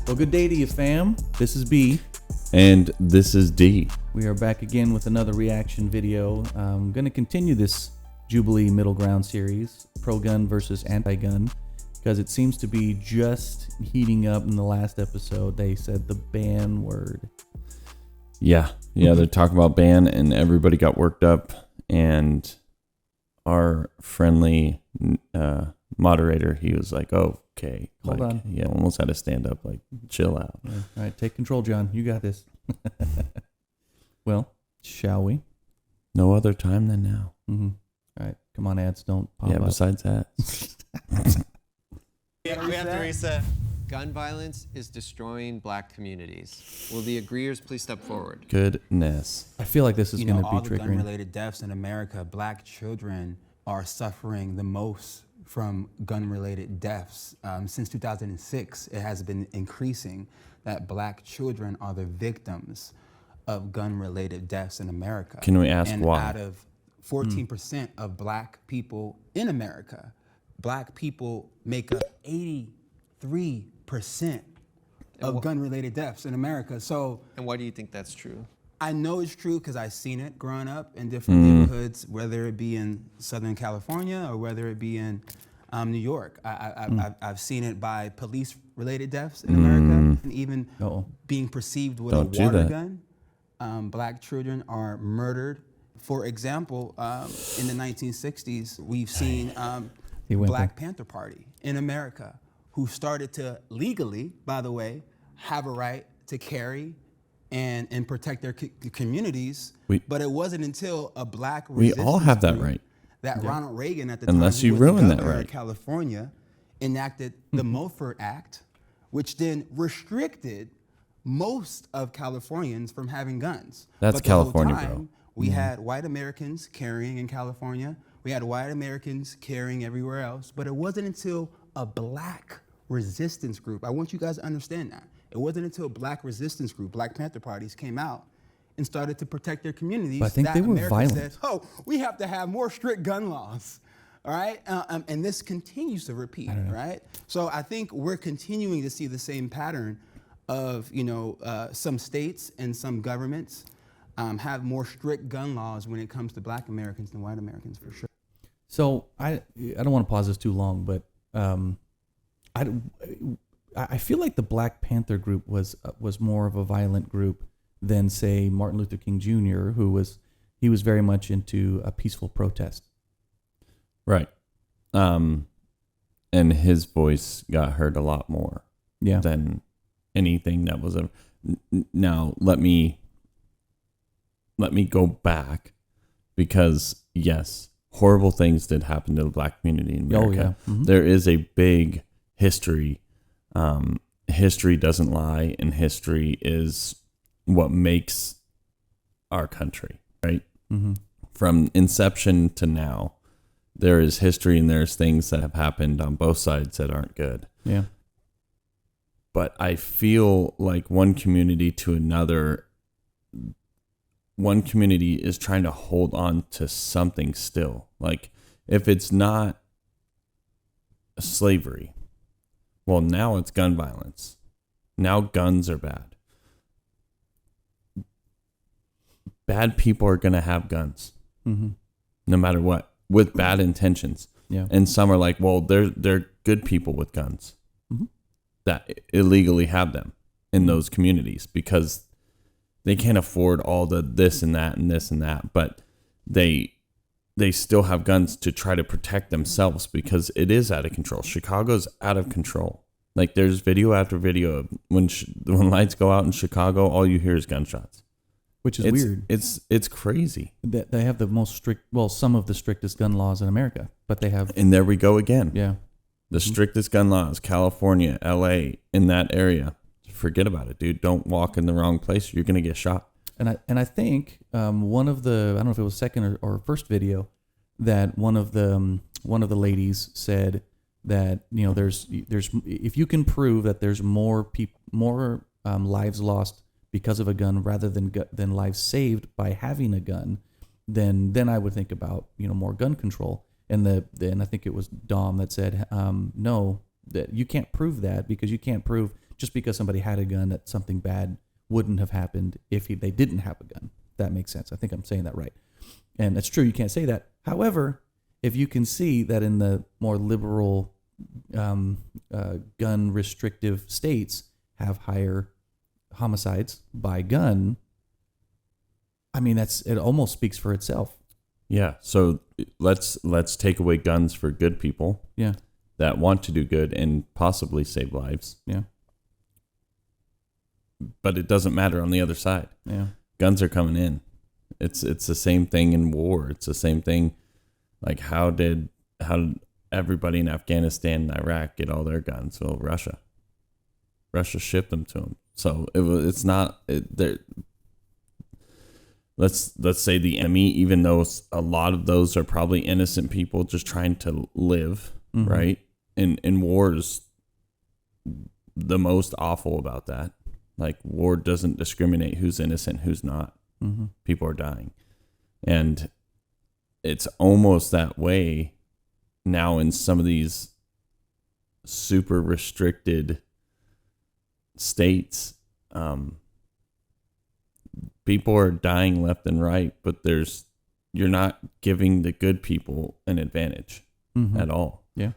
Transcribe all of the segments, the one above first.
Well, good day to you, fam. This is B. And this is D. We are back again with another reaction video. I'm going to continue this Jubilee Middle Ground series, pro-gun versus anti-gun, because it seems to be just heating up. In the last episode, they said the ban word. Yeah, they're talking about ban, and everybody got worked up, and our friendly moderator, he was like, oh, okay. Hold on. Yeah, almost had to stand up, like, chill out. Yeah. All right, take control, John. You got this. Well, shall we? No other time than now. Mm-hmm. All right, come on, ads, don't pop up. Besides that. We have to reset. Gun violence is destroying black communities. Will the agreeers please step forward? Goodness. I feel like this is going to be all the triggering. gun-related deaths in America, black children are suffering the most from gun-related deaths. Since 2006, it has been increasing that black children are the victims of gun-related deaths in America. Can we ask and why? Out of 14% of black people in America, black people make up 83% of gun-related deaths in America. So, And why do you think that's true? I know it's true because I've seen it growing up in different neighborhoods, whether it be in Southern California or whether it be in New York. I've seen it by police-related deaths in America, and even being perceived with Don't a do water that. gun. Black children are murdered. For example, in the 1960s, we've seen Black Panther Party in America, who started to legally, by the way, have a right to carry and protect their communities. But it wasn't until a black We all have that group right. that Ronald Reagan at the Unless time, you who was the ruin that governor of right. California, enacted the Mulford Act, which then restricted most of Californians from having guns. That's But the whole California, time, bro. We had white Americans carrying in California. We had white Americans carrying everywhere else. But it wasn't until a black resistance group, I want you guys to understand that. It wasn't until a black resistance group, Black Panther parties, came out and started to protect their communities. But I think that they were America violent. said, oh, we have to have more strict gun laws. All right, and this continues to repeat, right? So I think we're continuing to see the same pattern of, some states and some governments have more strict gun laws when it comes to black Americans than white Americans, for sure. So I don't want to pause this too long, but I feel like the Black Panther group was more of a violent group than, say, Martin Luther King Jr., who was very much into a peaceful protest. Right. And his voice got heard a lot more than anything that was a. Now let me go back, because yes, horrible things did happen to the black community in America. Oh, yeah. Mm-hmm. There is a big history. History doesn't lie, and history is what makes our country, right? Mm-hmm. From inception to now, there is history, and there's things that have happened on both sides that aren't good. Yeah. But I feel like one community to another, one community is trying to hold on to something still. Like, if it's not slavery, well, now it's gun violence. Now guns are bad. Bad people are going to have guns, no matter what, with bad intentions. Yeah. And some are like, well, they're good people with guns that illegally have them in those communities because they can't afford all the this and that and this and that, but they still have guns to try to protect themselves because it is out of control. Chicago's out of control. Like, there's video after video of when lights go out in Chicago, all you hear is gunshots. Which is weird. It's crazy. That they have the most strict, some of the strictest gun laws in America, but they have. And there we go again. Yeah. The strictest gun laws, California, LA, in that area. Forget about it, dude. Don't walk in the wrong place. You're going to get shot. And I think one of the, I don't know if it was second or first video, that one of the ladies said that, there's if you can prove that there's more lives lost because of a gun rather than lives saved by having a gun, then I would think about more gun control. And I think it was Dom that said no, that you can't prove that because you can't prove just because somebody had a gun, that something bad wouldn't have happened if they didn't have a gun. That makes sense. I think I'm saying that right. And that's true. You can't say that. However, if you can see that in the more liberal gun restrictive states have higher homicides by gun, I mean, it almost speaks for itself. Yeah. So let's take away guns for good people. Yeah. That want to do good and possibly save lives. Yeah. But it doesn't matter on the other side. Yeah. Guns are coming in. It's the same thing in war. It's the same thing. Like how did everybody in Afghanistan and Iraq get all their guns? Well, Russia shipped them to them. So it's not there. Let's say the enemy, even though a lot of those are probably innocent people just trying to live, mm-hmm. right? And war is the most awful about that. Like war doesn't discriminate who's innocent, who's not. Mm-hmm. People are dying. And it's almost that way now in some of these super restricted states. People are dying left and right, but you're not giving the good people an advantage mm-hmm. at all. Yeah.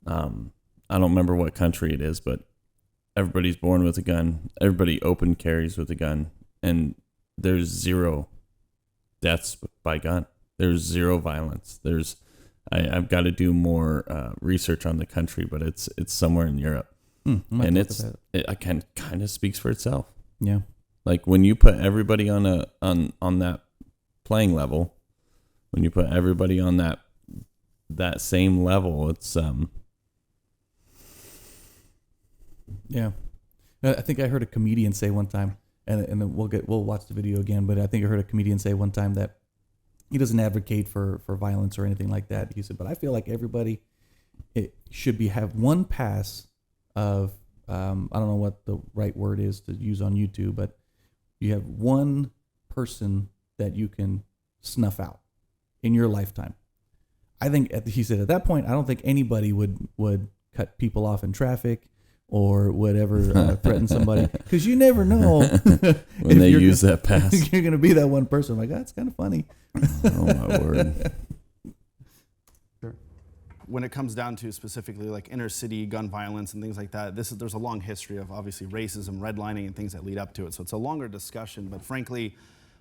I don't remember what country it is, but everybody's born with a gun. Everybody open carries with a gun, and there's 0 deaths by gun. There's 0 violence. I've got to do more research on the country, but it's somewhere in Europe, and it kind of speaks for itself. Yeah. Like when you put everybody on that playing level, when you put everybody on that same level, it's yeah. I think I heard a comedian say one time, and then we'll watch the video again. But I think I heard a comedian say one time that he doesn't advocate for violence or anything like that. He said, but I feel like everybody should have one pass of I don't know what the right word is to use on YouTube, but you have one person that you can snuff out in your lifetime. I think he said at that point, I don't think anybody would cut people off in traffic or whatever, threaten somebody, because you never know when they use that pass. You're going to be that one person. I'm like, that's kind of funny. Oh my word. When it comes down to specifically like inner city gun violence and things like that, there's a long history of obviously racism, redlining, and things that lead up to it. So it's a longer discussion, but frankly,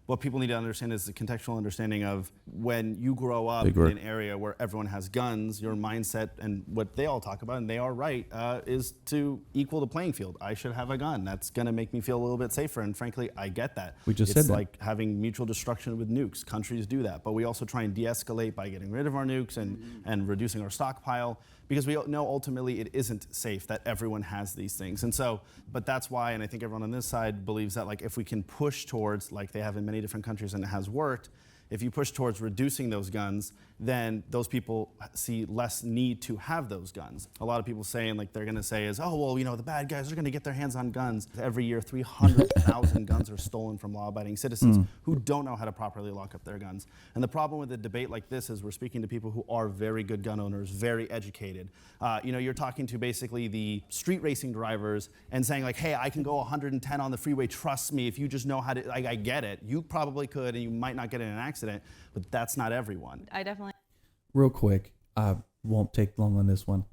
what people need to understand is the contextual understanding of when you grow up in an area where everyone has guns, your mindset and what they all talk about, and they are right, is to equal the playing field. I should have a gun. That's going to make me feel a little bit safer. And frankly, I get that. We just said that. It's like having mutual destruction with nukes. Countries do that. But we also try and de-escalate by getting rid of our nukes and reducing our stockpile, because we know ultimately it isn't safe that everyone has these things. And so, but that's why, and I think everyone on this side believes that like if we can push towards, like they have in many different countries and it has worked, if you push towards reducing those guns, then those people see less need to have those guns. A lot of people saying, like they're gonna say is, oh, well, you know, the bad guys are gonna get their hands on guns. Every year, 300,000 guns are stolen from law-abiding citizens who don't know how to properly lock up their guns. And the problem with a debate like this is we're speaking to people who are very good gun owners, very educated. You know, you're talking to basically the street racing drivers and saying like, hey, I can go 110 on the freeway, trust me, if you just know how to, I get it. You probably could, and you might not get in an accident, but that's not everyone. I definitely. Real quick, I won't take long on this one.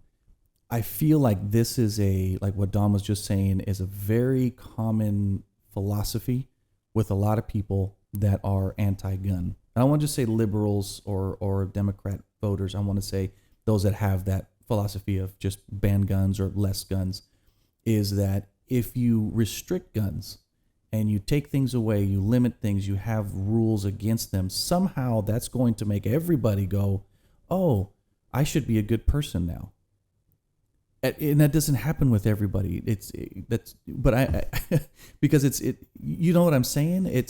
I feel like this is like what Don was just saying, is a very common philosophy with a lot of people that are anti-gun. I don't want to just say liberals or Democrat voters. I want to say those that have that philosophy of just ban guns or less guns, is that if you restrict guns and you take things away, you limit things, you have rules against them, somehow that's going to make everybody go, oh, I should be a good person now. And that doesn't happen with everybody. But because you know what I'm saying?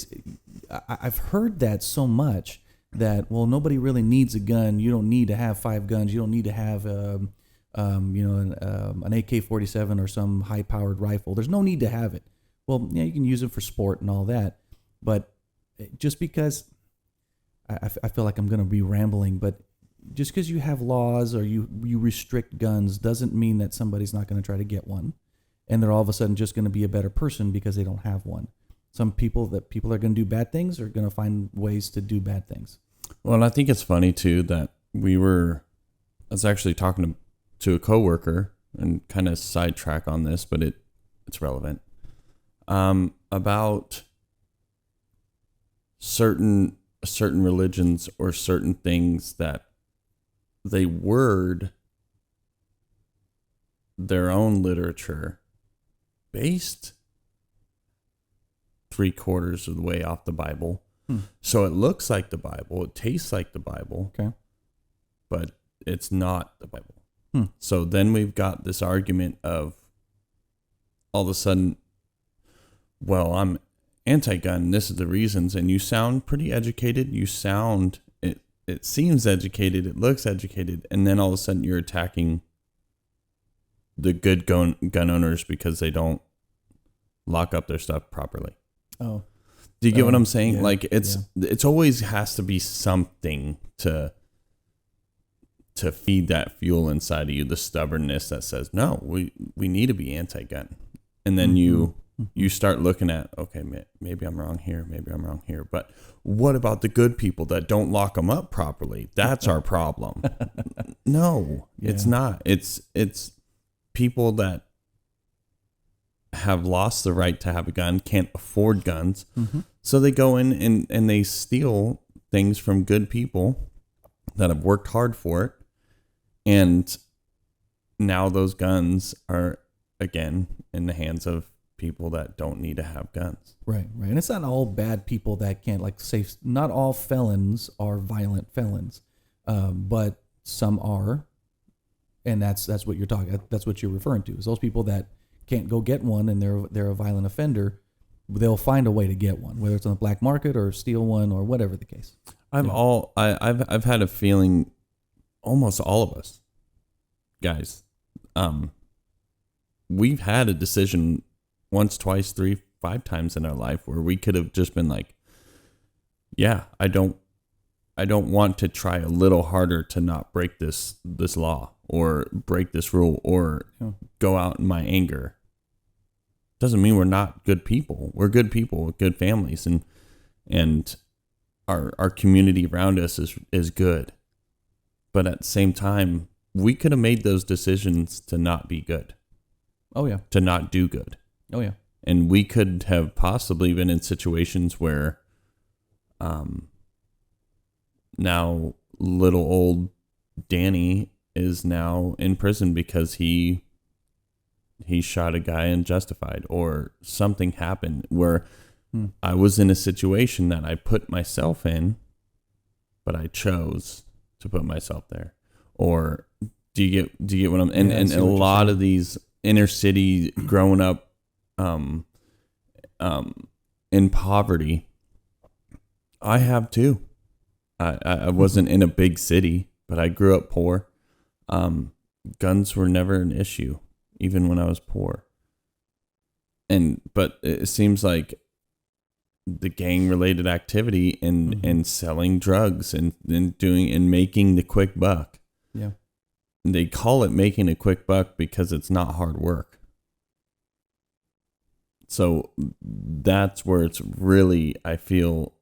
I've heard that so much that, well, nobody really needs a gun. You don't need to have 5 guns. You don't need to have, an AK-47 or some high-powered rifle. There's no need to have it. Well, yeah, you can use it for sport and all that, but just because I feel like I'm going to be rambling, but just because you have laws or you restrict guns doesn't mean that somebody's not going to try to get one. and they're all of a sudden just going to be a better person because they don't have one. Some people are going to do bad things are going to find ways to do bad things. Well, and I think it's funny too that I was actually talking to a coworker, and kind of sidetrack on this, but it's relevant, about certain religions or certain things that they word their own literature based 3/4 of the way off the Bible. So it looks like the Bible, it tastes like the Bible, Okay. but it's not the Bible. So then we've got this argument of all of a sudden, well, I'm anti-gun, this is the reasons, and you sound pretty educated, it seems educated, it looks educated, and then all of a sudden you're attacking the good gun owners because they don't lock up their stuff properly. Oh. Do you get what I'm saying? Yeah, like it's always has to be something to feed that fuel inside of you, the stubbornness that says, no, we need to be anti-gun. And then you start looking at, okay, maybe I'm wrong here, but what about the good people that don't lock them up properly? That's our problem. No, it's not. It's people that have lost the right to have a gun, can't afford guns. So they go in and they steal things from good people that have worked hard for it. And now those guns are, again, in the hands of people that don't need to have guns. Right. And it's not all bad people that can't, like, say, not all felons are violent felons, but some are. And that's what you're talking. That's what you're referring to. Is those people that can't go get one and they're a violent offender, they'll find a way to get one, whether it's on the black market or steal one or whatever the case. I've had a feeling, almost all of us guys, we've had a decision once, twice, 3, 5 times in our life where we could have just been like, yeah, I don't want to try a little harder to not break this law or break this rule or go out in my anger. Doesn't mean we're not good people. We're good people with good families, and our community around us is good. But at the same time, we could have made those decisions to not be good. Oh yeah. To not do good. Oh yeah. And we could have possibly been in situations where now little old Danny is now in prison because he shot a guy unjustified, or something happened where I was in a situation that I put myself in, but I chose to put myself there. Or do you get what I'm, and a lot of these inner city growing up in poverty, I have too. I wasn't in a big city, but I grew up poor. Guns were never an issue, even when I was poor. But it seems like the gang related activity and selling drugs and making the quick buck. Yeah. They call it making a quick buck because it's not hard work. So that's where it's really, I feel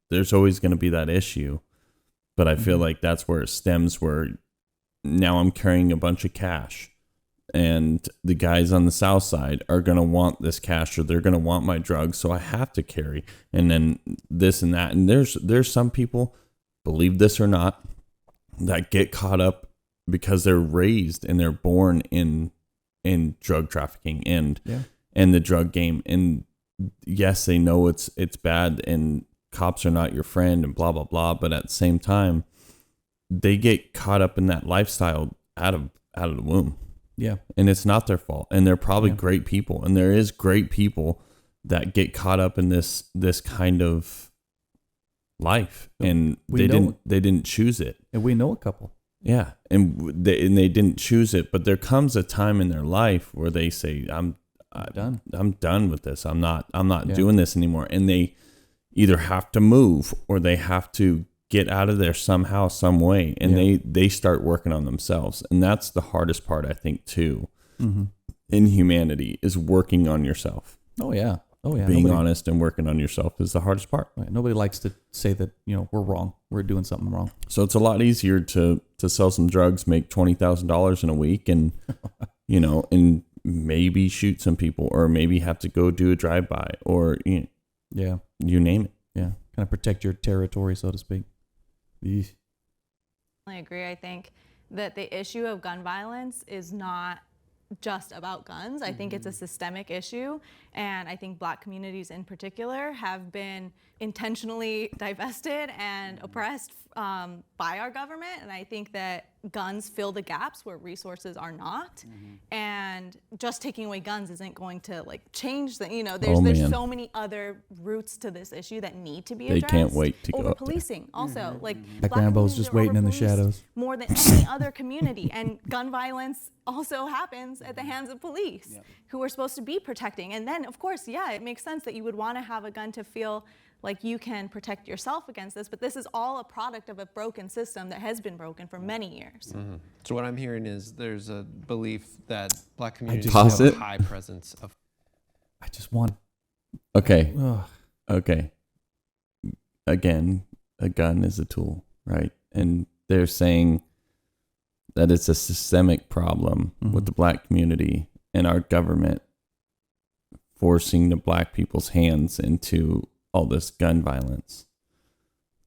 there's always going to be that issue, but I feel like that's where it stems, where now I'm carrying a bunch of cash and the guys on the south side are going to want this cash, or they're going to want my drugs. So I have to carry, and then this and that. And there's some people, believe this or not, that get caught up because they're raised and they're born in drug trafficking and the drug game. And yes, they know it's bad and cops are not your friend and blah, blah, blah. But at the same time, they get caught up in that lifestyle out of the womb. Yeah. And it's not their fault. And they're probably great people. And there is great people that get caught up in this kind of life. And they didn't choose it. And we know a couple. Yeah. And they didn't choose it. But there comes a time in their life where they say, I'm done. I'm done with this. I'm not doing this anymore. And they either have to move or they have to get out of there somehow, some way. And they start working on themselves. And that's the hardest part, I think, too, in humanity is working on yourself. Oh yeah. Being honest and working on yourself is the hardest part. Right. Nobody likes to say that, we're wrong. We're doing something wrong. So it's a lot easier to sell some drugs, make $20,000 in a week, and and maybe shoot some people, or maybe have to go do a drive-by, or you name it. Yeah, kind of protect your territory, so to speak. Eesh. I agree. I think that the issue of gun violence is not just about guns. I think it's a systemic issue, and I think Black communities in particular have been intentionally divested and oppressed by our government, and I think that guns fill the gaps where resources are not, and just taking away guns isn't going to change the, there's so many other roots to this issue that need to be addressed. They can't wait to go over up there. policing also, Like Black Rambo's communities just are waiting in the over-policed shadows. more than any other community, and gun violence also happens at the hands of police who are supposed to be protecting. And then, of course, it makes sense that you would want to have a gun to feel like you can protect yourself against this, but this is all a product of a broken system that has been broken for many years. So what I'm hearing is there's a belief that Black communities Pause have it. a high presence of. I just want. Okay. Ugh. Okay. Again, a gun is a tool, right? And they're saying that it's a systemic problem with the Black community and our government forcing the Black people's hands into all this gun violence.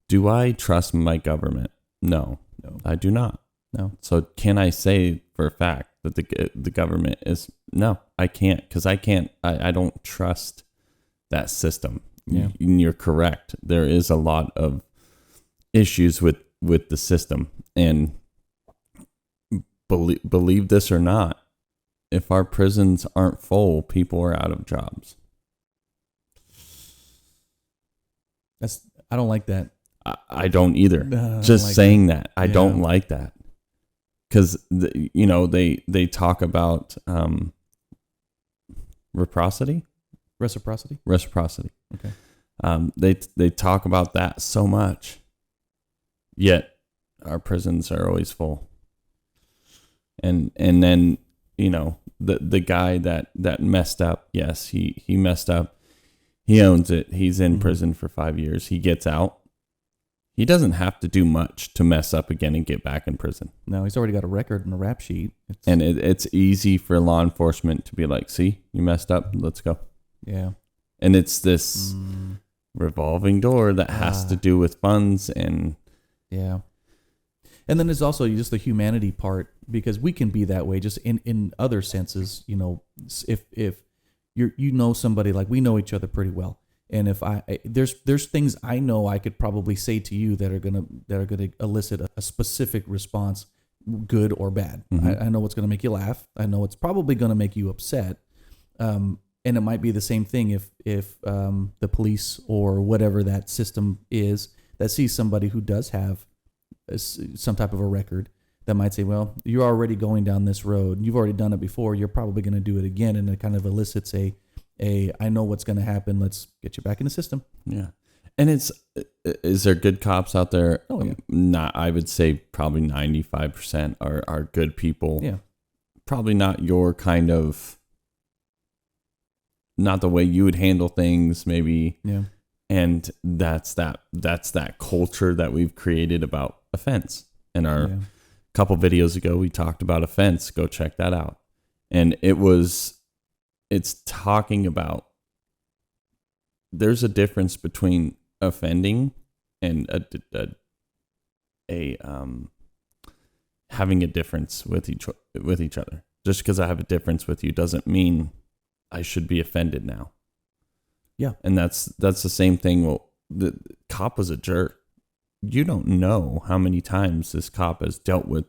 Do I trust my government? No, I do not. No. So can I say for a fact that the government is? No, I can't, because I don't trust that system. Yeah. You're correct. There is a lot of issues with the system, and believe this or not, if our prisons aren't full, people are out of jobs. I don't like that. I don't either. No, Just like saying that. I Yeah. don't like that. Because, they talk about reciprocity. Reciprocity. Okay. They talk about that so much, yet our prisons are always full. And then, the guy that messed up, yes, he messed up. He owns it. He's in prison for 5 years. He gets out. He doesn't have to do much to mess up again and get back in prison. No, he's already got a record and a rap sheet. And it's easy for law enforcement to be like, see, you messed up. Let's go. Yeah. And it's this revolving door that has to do with funds and... Yeah. And then there's also just the humanity part, because we can be that way just in other senses. If you're somebody, like, we know each other pretty well, and if there's things I know I could probably say to you that are gonna elicit a specific response, good or bad. I know what's gonna make you laugh. I know it's probably gonna make you upset. And it might be the same thing if the police or whatever that system is that sees somebody who does have some type of a record, that might say, well, you're already going down this road. You've already done it before. You're probably going to do it again. And it kind of elicits I know what's going to happen. Let's get you back in the system. Yeah. And is there good cops out there? Oh, yeah. Not, I would say probably 95% are good people. Yeah. Probably not your kind of, not the way you would handle things, maybe. Yeah. And that's that culture that we've created about offense. And our couple videos ago, we talked about offense. Go check that out. And it's talking about, there's a difference between offending and having a difference with each other. Just because I have a difference with you doesn't mean I should be offended now. Yeah. And that's the same thing. Well, the cop was a jerk. You don't know how many times this cop has dealt with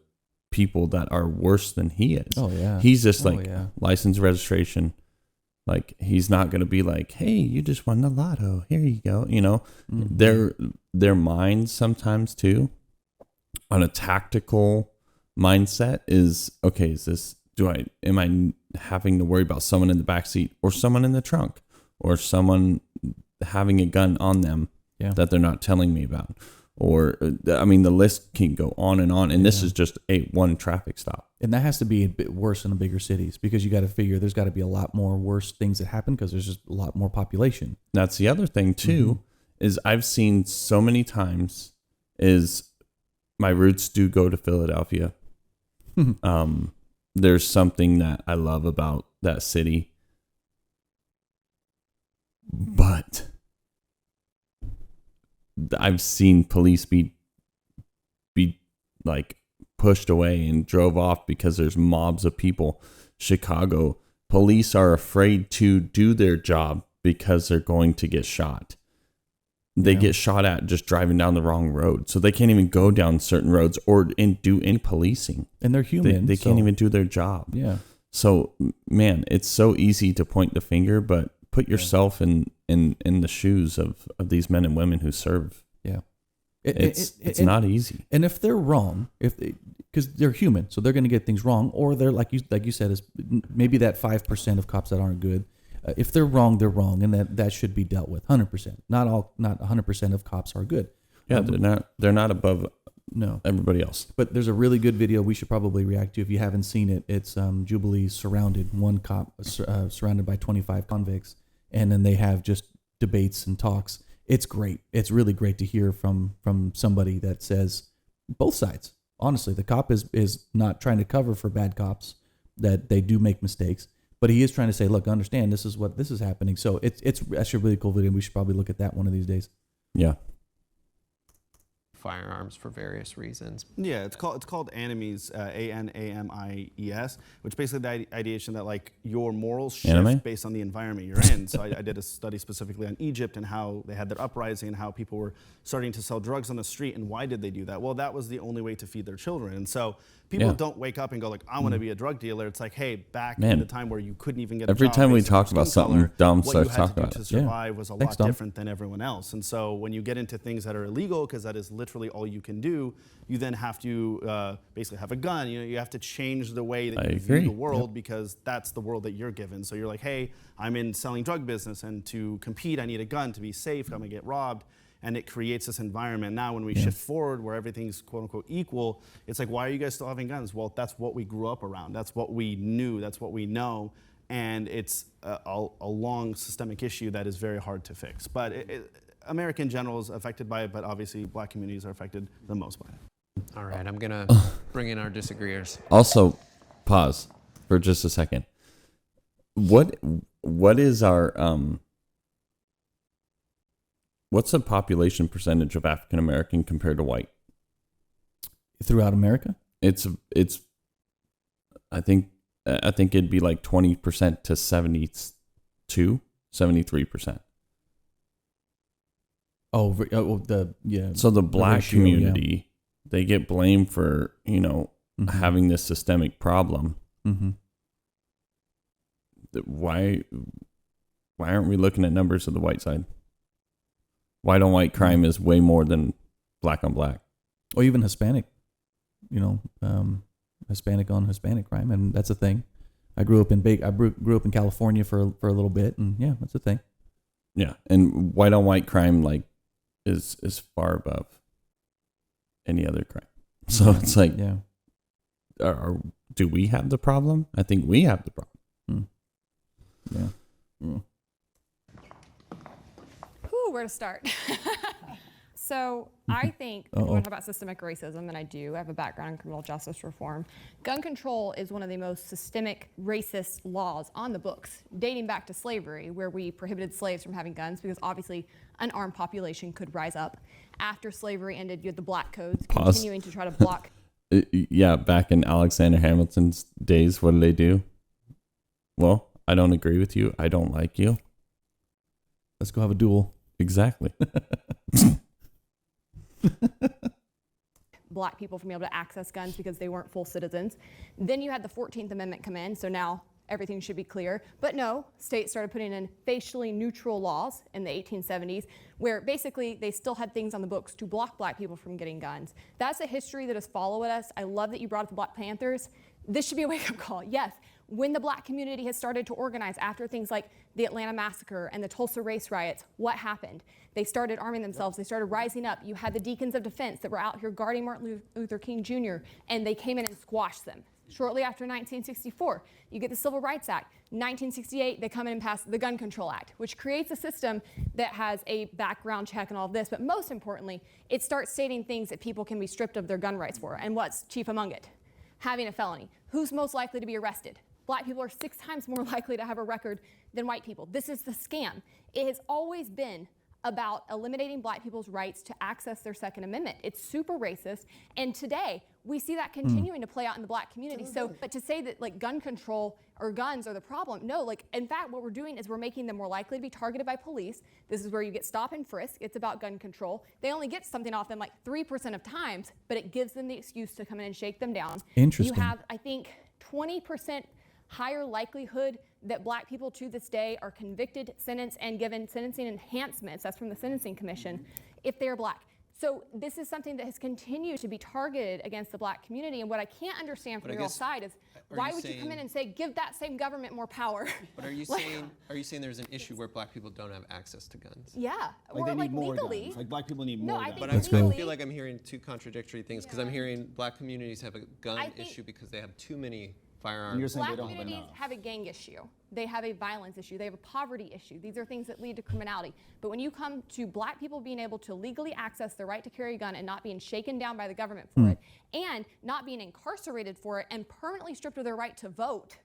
people that are worse than he is. Oh, yeah. He's just license, registration. Like, he's not going to be like, hey, you just won the lotto. Here you go. Their minds sometimes too, on a tactical mindset, is, okay, am I having to worry about someone in the backseat or someone in the trunk or someone having a gun on them that they're not telling me about? or I mean, the list can go on, and this is just one traffic stop. And that has to be a bit worse in the bigger cities, because you got to figure there's got to be a lot more worse things that happen because there's just a lot more population. That's the other thing too, is I've seen so many times is my roots do go to Philadelphia. There's something that I love about that city, but I've seen police be like pushed away and drove off because there's mobs of people. Chicago, police are afraid to do their job because they're going to get shot. They get shot at just driving down the wrong road. So they can't even go down certain roads or do any policing. And they're human. They can't even do their job. Yeah. So, man, it's so easy to point the finger, but put yourself in the shoes of these men and women who serve. Yeah. It's not easy. And if they're wrong, because they're human, so they're going to get things wrong, or they're like you said, is maybe that 5% of cops that aren't good. If they're wrong, and that should be dealt with 100%. Not 100% of cops are good. Yeah, they're not above everybody else. But there's a really good video we should probably react to if you haven't seen it. It's Jubilee surrounded, one cop surrounded by 25 convicts, and then they have just debates and talks. It's great. It's really great to hear from somebody that says both sides. Honestly, the cop is not trying to cover for bad cops, that they do make mistakes, but he is trying to say, look, understand this is happening. So it's actually a really cool video. We should probably look at that one of these days. Yeah. Firearms for various reasons. Yeah, it's called Animes, ANAMIES, which basically the ideation that like your morals shift based on the environment you're in. So I did a study specifically on Egypt and how they had their uprising and how people were starting to sell drugs on the street, and why did they do that? Well, that was the only way to feed their children. And so people don't wake up and go like, I want to be a drug dealer. It's like, hey, back in the time where you couldn't even get a job, every time we talk about something, Dom starts talking about what you had to do to it. survive was a lot different than everyone else. And so when you get into things that are illegal, because that is literally all you can do, you then have to basically have a gun. You have to change the way that you view the world, because that's the world that you're given. So you're like, hey, I'm in selling drug business, and to compete, I need a gun to be safe. I'm gonna get robbed. And it creates this environment. Now, when we shift forward where everything's quote unquote equal, it's like, why are you guys still having guns? Well, that's what we grew up around. That's what we knew. That's what we know. And it's a long systemic issue that is very hard to fix. But America in general is affected by it, but obviously black communities are affected the most by it. All right, I'm gonna bring in our disagreeers. Also, pause for just a second. What is our what's the population percentage of African American compared to white throughout America? It's I think it'd be like 20% to 73%. So the black community, they get blamed for, having this systemic problem. Mm-hmm. Why aren't we looking at numbers of the white side? White on white crime is way more than black on black. Or even Hispanic, Hispanic on Hispanic crime, and that's a thing. I grew up in California for a little bit, and yeah, that's a thing. Yeah, and white on white crime is far above any other crime. So it's like, do we have the problem? I think we have the problem. Yeah. Mm. Where to start? So I think if you want to talk about systemic racism, and I do. I have a background in criminal justice reform. Gun control is one of the most systemic racist laws on the books, dating back to slavery, where we prohibited slaves from having guns because obviously an armed population could rise up. After slavery ended, you had the black codes continuing to try to block. Yeah, back in Alexander Hamilton's days, what did they do? Well, I don't agree with you. I don't like you. Let's go have a duel. Exactly. Black people from being able to access guns because they weren't full citizens. Then you had the 14th Amendment come in, so now everything should be clear. But no, states started putting in facially neutral laws in the 1870s, where basically they still had things on the books to block black people from getting guns. That's a history that has followed us. I love that you brought up the Black Panthers. This should be a wake-up call. Yes, when the black community has started to organize after things like the Atlanta massacre and the Tulsa race riots, what happened? They started arming themselves. They started rising up. You had the Deacons of Defense that were out here guarding Martin Luther King Jr., and they came in and squashed them. Shortly after 1964, you get the Civil Rights Act. 1968, they come in and pass the Gun Control Act, which creates a system that has a background check and all of this. But most importantly, it starts stating things that people can be stripped of their gun rights for. And what's chief among it? Having a felony. Who's most likely to be arrested? Black people are 6 times more likely to have a record than white people. This is the scam. It has always been about eliminating black people's rights to access their Second Amendment. It's super racist, and today we see that continuing to play out in the black community. So, but to say that like gun control or guns are the problem, no, like in fact what we're doing is we're making them more likely to be targeted by police. This is where you get stop and frisk. It's about gun control. They only get something off them like 3% of times, but it gives them the excuse to come in and shake them down. Interesting. You have, I think, 20% higher likelihood that black people to this day are convicted, sentenced, and given sentencing enhancements, that's from the Sentencing Commission, if they're black. So this is something that has continued to be targeted against the black community, and what I can't understand from your side is why would you come in and say, give that same government more power? But are you saying there's an issue where black people don't have access to guns? Yeah, Like or they need like more legally. guns. Like black people need No, more I guns. think But I legally, feel like I'm hearing two contradictory things because I'm hearing black communities have a gun issue because they have too many firearms. And you're saying black they don't have communities enough. have a gang issue. They have a violence issue. They have a poverty issue. These are things that lead to criminality. But when you come to black people being able to legally access their right to carry a gun and not being shaken down by the government for it, and not being incarcerated for it and permanently stripped of their right to vote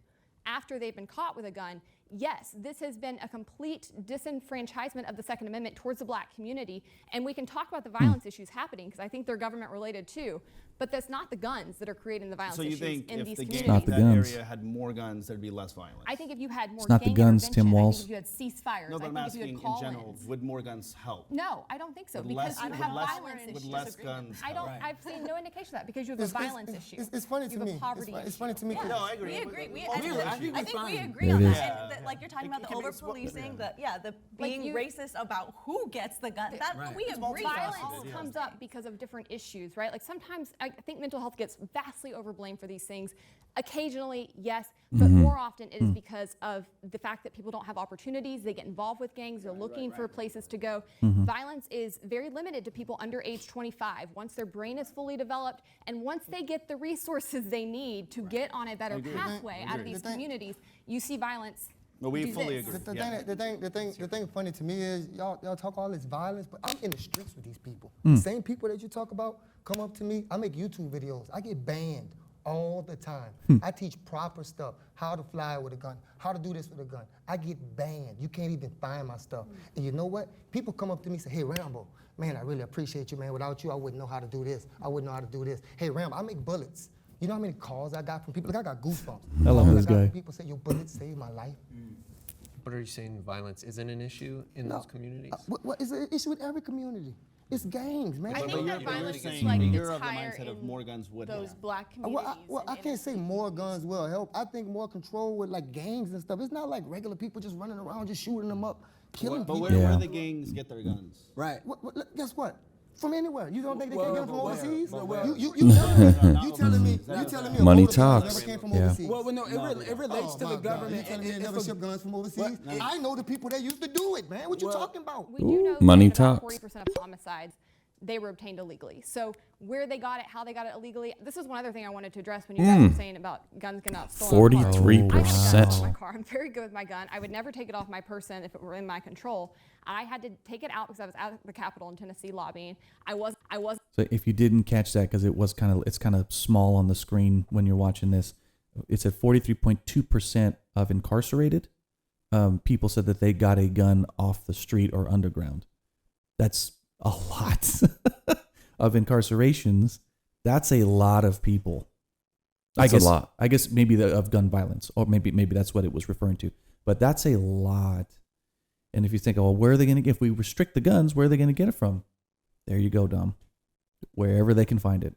after they've been caught with a gun, yes, this has been a complete disenfranchisement of the Second Amendment towards the black community. And we can talk about the violence issues happening because I think they're government related too. But that's not the guns that are creating the violence So you issues think in if these the communities. gang Not in the that guns. area had more guns, there'd be less violence? I think if you had more not the gang guns, Tim intervention, Walz. I think if you had ceasefires, No, but I I'm think if you asking had in general, call-ins. would more guns help? No, I don't think so Would because less- you would have less- violence Would issues. less guns I don't. help? I've seen no indication of that because you have a violence issue. It's funny You to have a me. poverty It's funny to me. No, I agree. We agree. We, Oh, and really? I think I we're think we fine. agree There on it that. is. And that, like you're talking about the over policing, the being you- racist about who gets the gun. That we agree. Violence comes up because of different issues, right? Like sometimes I think mental health gets vastly overblamed for these things. Occasionally, yes, but more often it is because of the fact that people don't have opportunities. They get involved with gangs. They're looking for places to go. Violence is very limited to people under age 25. Once their brain is fully developed and once they get the resources they need to get on a better pathway out of these communities, you see violence. No, we do fully this. agree. The thing funny to me is y'all talk all this violence, but I'm in the streets with these people. The same people that you talk about come up to me. I make YouTube videos. I get banned all the time. I teach proper stuff, how to fly with a gun, how to do this with a gun. I get banned. You can't even find my stuff. And you know what? People come up to me and say, hey, Rambo, man, I really appreciate you, man. Without you, I wouldn't know how to do this. I wouldn't know how to do this. Hey, Rambo, I make bullets. You know how many calls I got from people? Like, I got goosebumps. I love Calls this got guy. from people say, your bullets saved my life. But are you saying violence isn't an issue in those communities? What is the issue with every community? It's gangs, man. I But think you're that violence is saying like you're it's of the higher mindset of in more guns would those help. black communities. I can't say more guns will help. I think more control with like gangs and stuff. It's not like regular people just running around, just shooting them up, killing But people. where do the gangs get their guns? Right. Guess what? From anywhere. You don't think they can't get them from overseas? where? You telling me a Money motorcycle talks. never came from Yeah. overseas? Well, no, it relates to the my God. government. You telling me they and never it's ship guns from overseas? I know the people that used to do it, man. What you talking about? We do know Money that about talks. 40% of homicides, they were obtained illegally. So where they got it, how they got it illegally, this is one other thing I wanted to address when you guys were saying about guns getting out stolen. I have a 43%. gun in my car. I'm very good with my gun. I would never take it off my person if it were in my control. I had to take it out because I was at the Capitol in Tennessee lobbying. I was. So if you didn't catch that, because it's kind of small on the screen when you're watching this, it's at 43.2% of incarcerated people said that they got a gun off the street or underground. That's a lot of incarcerations. That's a lot of people. That's a lot. I guess maybe of gun violence, or maybe that's what it was referring to. But that's a lot. And if you think, oh, well, where are they going to get? If we restrict the guns, where are they going to get it from? There you go, Dom. Wherever they can find it.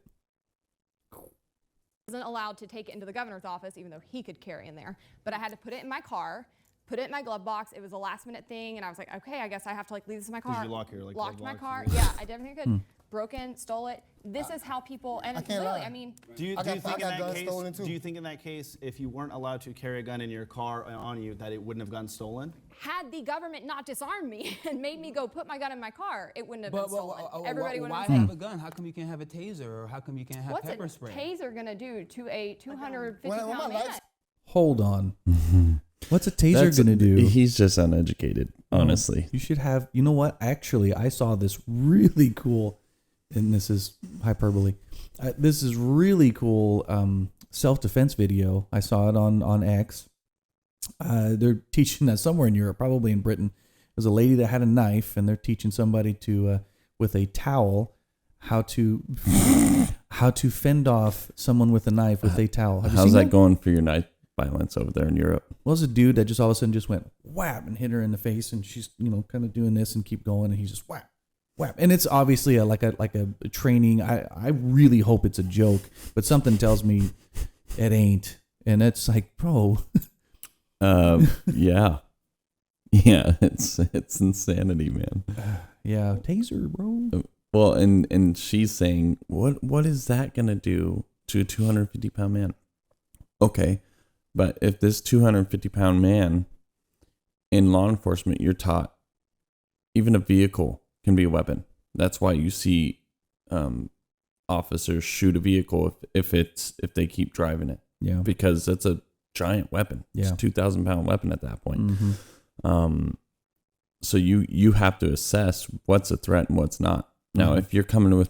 Wasn't allowed to take it into the governor's office, even though he could carry in there. But I had to put it in my car, put it in my glove box. It was a last minute thing, and I was like, okay, I guess I have to leave this in my car. you lock your, Locked glove my box car. and- Yeah, I did everything I could. broken, stole it. This is how people, and I can't literally, lie. I mean, Do you I think got in that guns case? stolen, too. Do you think in that case, if you weren't allowed to carry a gun in your car on you, that it wouldn't have gotten stolen? had the government not disarmed me and made me go put my gun in my car, it wouldn't have been stolen. Everybody would why have been have safe. a gun? How come you can't have a taser, or how come you can't have What's a pepper spray? taser gonna do to a 250 When my pound man? lights- Hold on. What's a taser going to do? He's just uneducated, honestly. You should have, you know what? Actually, I saw this really cool, and this is hyperbole. This is really cool self-defense video. I saw it on X. They're teaching that somewhere in Europe, probably in Britain. There's a lady that had a knife, and they're teaching somebody to, with a towel, how to fend off someone with a knife with a towel. Have you How's seen that going for your knife violence over there in Europe? Well, there's a dude that just all of a sudden just went whap and hit her in the face, and she's kind of doing this and keep going, and he's just whap, whap, and it's obviously like a training. I really hope it's a joke, but something tells me it ain't, and it's like, bro. Yeah, it's insanity, man. Yeah, taser, bro. Well, and she's saying, what is that gonna do to a 250-pound man? Okay, but if this 250-pound man in law enforcement, you're taught even a vehicle can be a weapon. That's why you see officers shoot a vehicle if they keep driving it. Yeah, because it's a giant weapon. Yeah, it's a 2,000-pound weapon at that point. Mm-hmm. So you have to assess what's a threat and what's not. Now, if you're coming to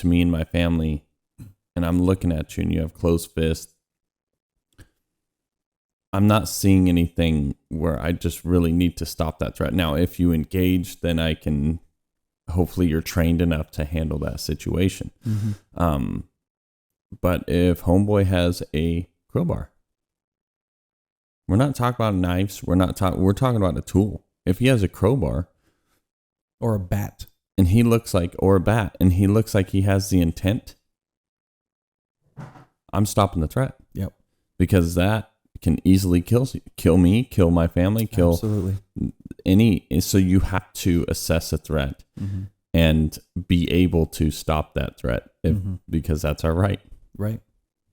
me and my family, and I'm looking at you and you have closed fists, I'm not seeing anything where I just really need to stop that threat. Now, if you engage, then I can, hopefully you're trained enough to handle that situation. Mm-hmm. But if homeboy has a crowbar, we're not talking about knives. We're talking about a tool. If he has a crowbar or a bat, and he looks like he has the intent, I'm stopping the threat. Yep. Because that can easily kill me, kill my family, kill absolutely any. So you have to assess a threat and be able to stop that threat because that's our right. Right.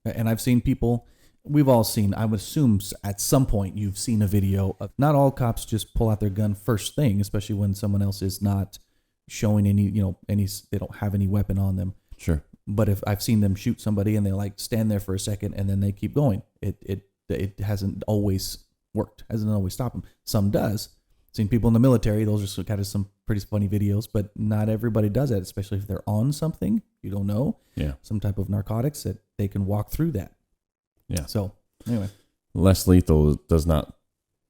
And I've seen people, we've all seen, I would assume at some point you've seen a video of, not all cops just pull out their gun first thing, especially when someone else is not showing any, they don't have any weapon on them. Sure. But if I've seen them shoot somebody and they like stand there for a second and then they keep going, it hasn't always worked, hasn't always stopped them. Some does. Seen people in the military, those are kind of some pretty funny videos, but not everybody does that, especially if they're on something you don't know, some type of narcotics, that they can walk through that. Yeah. So anyway, less lethal does not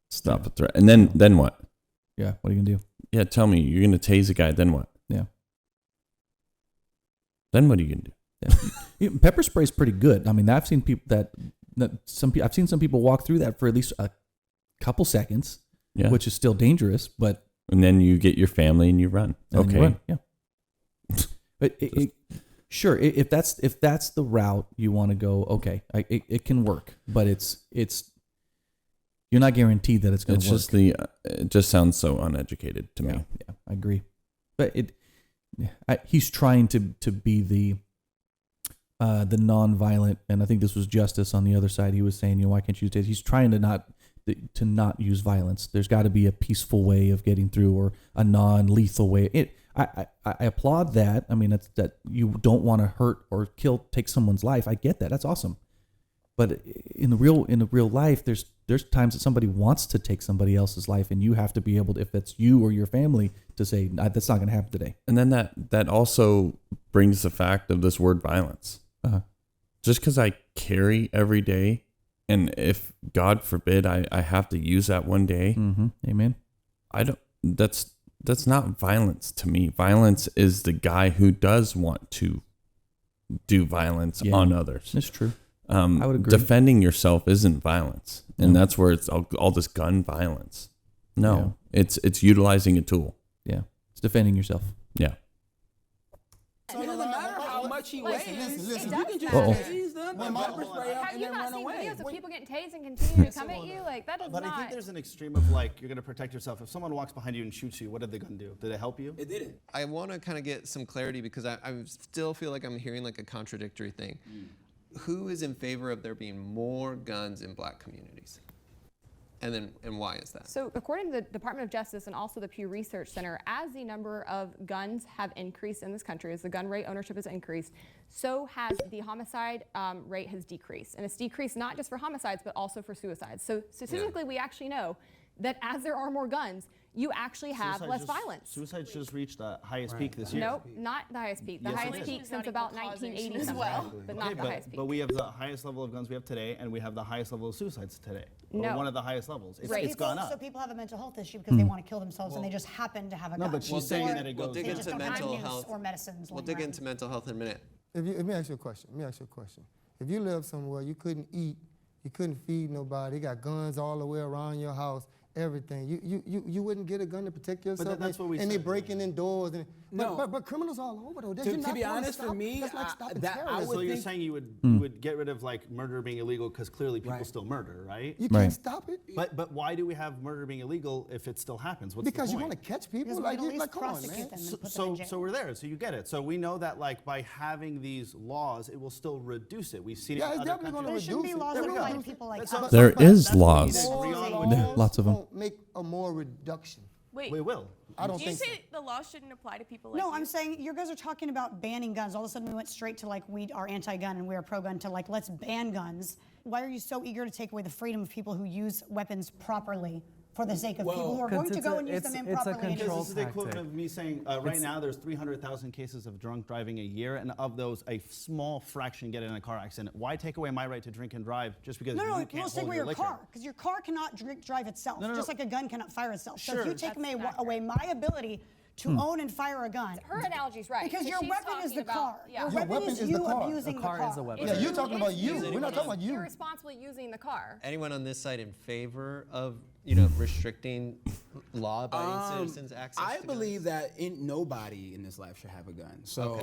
stop a threat. And then what? Yeah. What are you gonna do? Yeah. Tell me, you're gonna tase a guy. Then what? Yeah. Then what are you gonna do? Yeah. Pepper spray is pretty good. I mean, I've seen people I've seen some people walk through that for at least a couple seconds, which is still dangerous, but. And then you get your family and you run. Okay. You run. Yeah. But sure, if that's the route you want to go, okay, it can work, but it's you're not guaranteed that it's going to work. It just sounds so uneducated to me. Yeah, I agree. But he's trying to be the non-violent, and I think this was Justice on the other side. He was saying, why can't you use it? He's trying to not use violence. There's got to be a peaceful way of getting through, or a non-lethal way. I applaud that. I mean, that's that you don't want to hurt or take someone's life. I get that. That's awesome. But in the real life, there's times that somebody wants to take somebody else's life, and you have to be able to, if that's you or your family, to say that's not going to happen today. And then that also brings the fact of this word violence. Just because I carry every day, and if God forbid I have to use that one day, amen. That's not violence to me. Violence is the guy who does want to do violence on others. That's true. I would agree. Defending yourself isn't violence, and that's where it's all this gun violence. No, it's utilizing a tool. Yeah, it's defending yourself. Yeah. It doesn't matter how much he weighs. Listen. You can just tase them. gun, put pepper spray up, Have and you then not run seen away. videos of people getting tased and continue to come at you? Like, that does But not. I think there's an extreme of like, you're going to protect yourself. If someone walks behind you and shoots you, what did the gun do? Did it help you? It didn't. I want to kind of get some clarity because I still feel like I'm hearing like a contradictory thing. Who is in favor of there being more guns in black communities? And why is that? So according to the Department of Justice and also the Pew Research Center, as the number of guns have increased in this country, as the gun rate ownership has increased, so has the homicide rate has decreased. And it's decreased not just for homicides, but also for suicides. So statistically, we actually know that as there are more guns, you actually have less violence. Suicides just reached the highest peak this year. Nope, not the highest peak. The Yes, it highest is. peak since about 1980 as something, well. but not the highest peak. But we have the highest level of guns we have today, and we have the highest level of suicides today. Or No. one of the highest levels. Right. It's gone So up. people have a mental health issue because they want to kill themselves and they just happen to have a No, gun. but she's saying Or that it We'll goes dig they down. just into don't have mental news health. or medicines. We'll lying dig around. into mental health in a minute. Let me ask you a question. If you live somewhere you couldn't eat, you couldn't feed nobody, you got guns all the way around your house, everything, you wouldn't get a gun to protect yourself. that's what we and they said. breaking in doors. No. But criminals all over though. To be honest, for me, that's like stopping that I terrorism. would So you're think- saying you would get rid of like murder being illegal because clearly people Right. still murder, right? You Right. can't stop it But why do we have murder being illegal if it still happens? What's because the you point? want to catch people. Because we Like, can at you, least like come on, prosecute man. them and put them in jail. So we're there. So you get it. So we know that like by having these laws, it will still reduce it. We've seen Yeah, it it's in other definitely gonna countries. There shouldn't be reduce it. laws There that we apply go. to people like That's us. what- There but is that's what we laws. need to agree on with- Laws Lots of 'em. won't make a more reduction. Wait, We will. I don't did you think so. say the law shouldn't apply to people like No, you? I'm saying you guys are talking about banning guns. All of a sudden we went straight to like we are anti-gun and we are pro-gun to like let's ban guns. Why are you so eager to take away the freedom of people who use weapons properly for the sake of people who are going to go and use them improperly? Because this is the equivalent of me saying right now there's 300,000 cases of drunk driving a year, and of those, a small fraction get in a car accident. Why take away my right to drink and drive just because No, you no, can't let's take hold away your your liquor? car, because your car cannot drive itself, No. just like a gun cannot fire itself. So Sure. if you take That's away my ability to own and fire a gun, Her analogy's right. because your she's weapon is talking the about- car. Yeah. Your Your weapon is the you car. abusing the car. Yeah, you're talking about you. We're not talking about you. Irresponsibly using the car. Anyone on this side in favor of restricting law-abiding citizens' access I to believe guns? that nobody in this life should have a gun. So,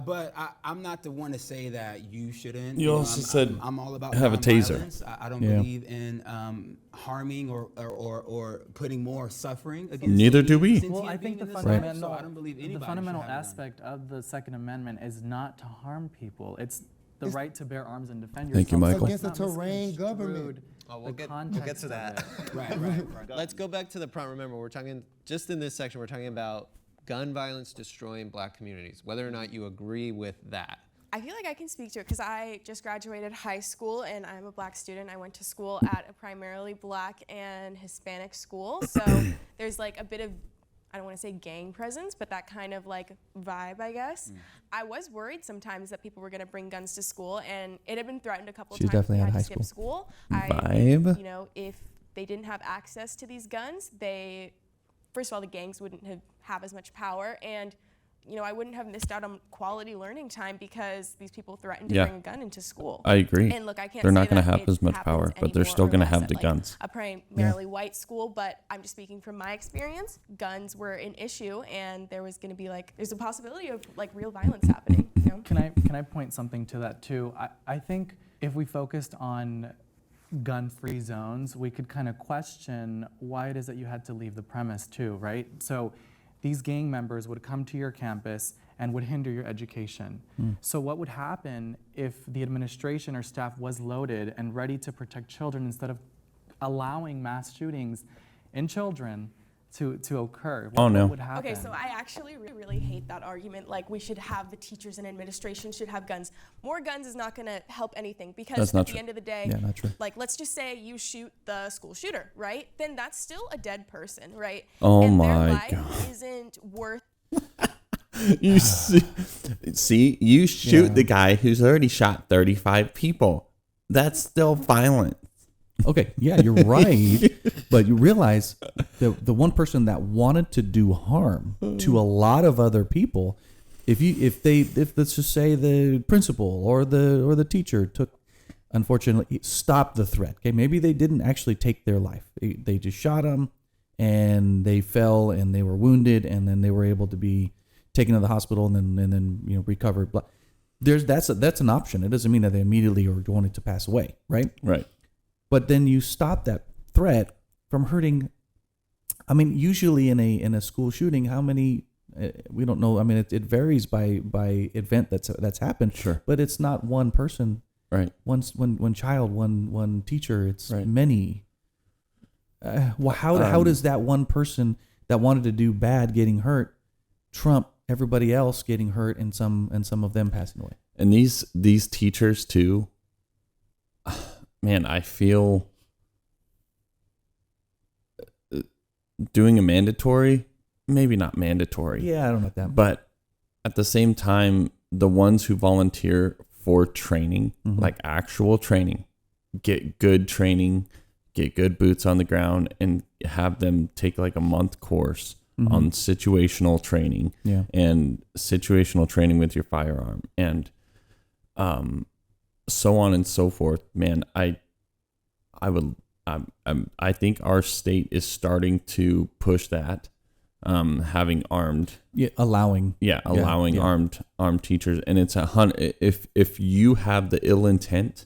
but I'm not the one to say that you shouldn't. You know, also I'm- said I'm all about have a taser. nonviolence. I don't Yeah. believe in harming or putting more suffering against. Neither any do we. sentient Well, I being think the in this life. fundamental, So I don't believe anybody the fundamental should have a gun. aspect of the Second Amendment is not to harm people. It's the right to bear arms and defend Thank you, yourself. Michael. Against a It's not terrain government. misconstrued Oh, the we'll get context to of that. it. Right. Let's go back to the prompt. Remember, we're talking just in this section. We're talking about gun violence destroying black communities. Whether or not you agree with that. I feel like I can speak to it because I just graduated high school and I'm a black student. I went to school at a primarily black and Hispanic school. So there's like a bit of, I don't want to say gang presence, but that kind of like vibe, I guess. I was worried sometimes that people were going to bring guns to school, and it had been threatened a couple She's times. definitely We out of had high to skip school. Vibe. You know, if they didn't have access to these guns, first of all, the gangs wouldn't have as much power, and I wouldn't have missed out on quality learning time because these people threatened to Yeah. bring a gun into school. I agree. And look, I can't They're not say gonna that have it as much happens power, but they're anymore still or gonna less have at, the like, guns. a primarily white school, but I'm just speaking from my experience. Guns were an issue, and there was going to be there's a possibility of real violence happening. Can I point something to that too? I think if we focused on gun-free zones, we could kind of question why it is that you had to leave the premise too, right? So these gang members would come to your campus and would hinder your education. So what would happen if the administration or staff was loaded and ready to protect children instead of allowing mass shootings in children to occur? Oh, no. What would happen? Okay, so I actually really hate that argument. We should have the teachers and administration should have guns. More guns is not going to help anything because That's not at the true. end of the day, Yeah, not true. let's just say you shoot the school shooter, right? Then that's still a dead person, right? Oh and my their life God. isn't worth. You see, you shoot the guy who's already shot 35 people. That's still violent. Okay, yeah, you're right, but you realize the one person that wanted to do harm to a lot of other people, if let's just say the principal or the teacher unfortunately stopped the threat. Okay, maybe they didn't actually take their life. They just shot them, and they fell and they were wounded, and then they were able to be taken to the hospital and then recovered. that's an option. It doesn't mean that they immediately are going to pass away, right? Right. But then you stop that threat from hurting. I mean, usually in a school shooting, how many? We don't know. I mean, it varies by event that's happened. Sure. But it's not one person. Right. One child, one teacher. It's right. many. How does that one person that wanted to do bad getting hurt trump everybody else getting hurt and some of them passing away? And these teachers too, man, I feel doing a mandatory, maybe not mandatory. Yeah, I don't know about that. But at the same time, the ones who volunteer for training, Mm-hmm. like actual training, get good training, get good boots on the ground, and have them take like a month course Mm-hmm. on situational training and situational training with your firearm and so on and so forth. Man, I think our state is starting to push that, having armed, allowing armed teachers, and it's if you have the ill intent,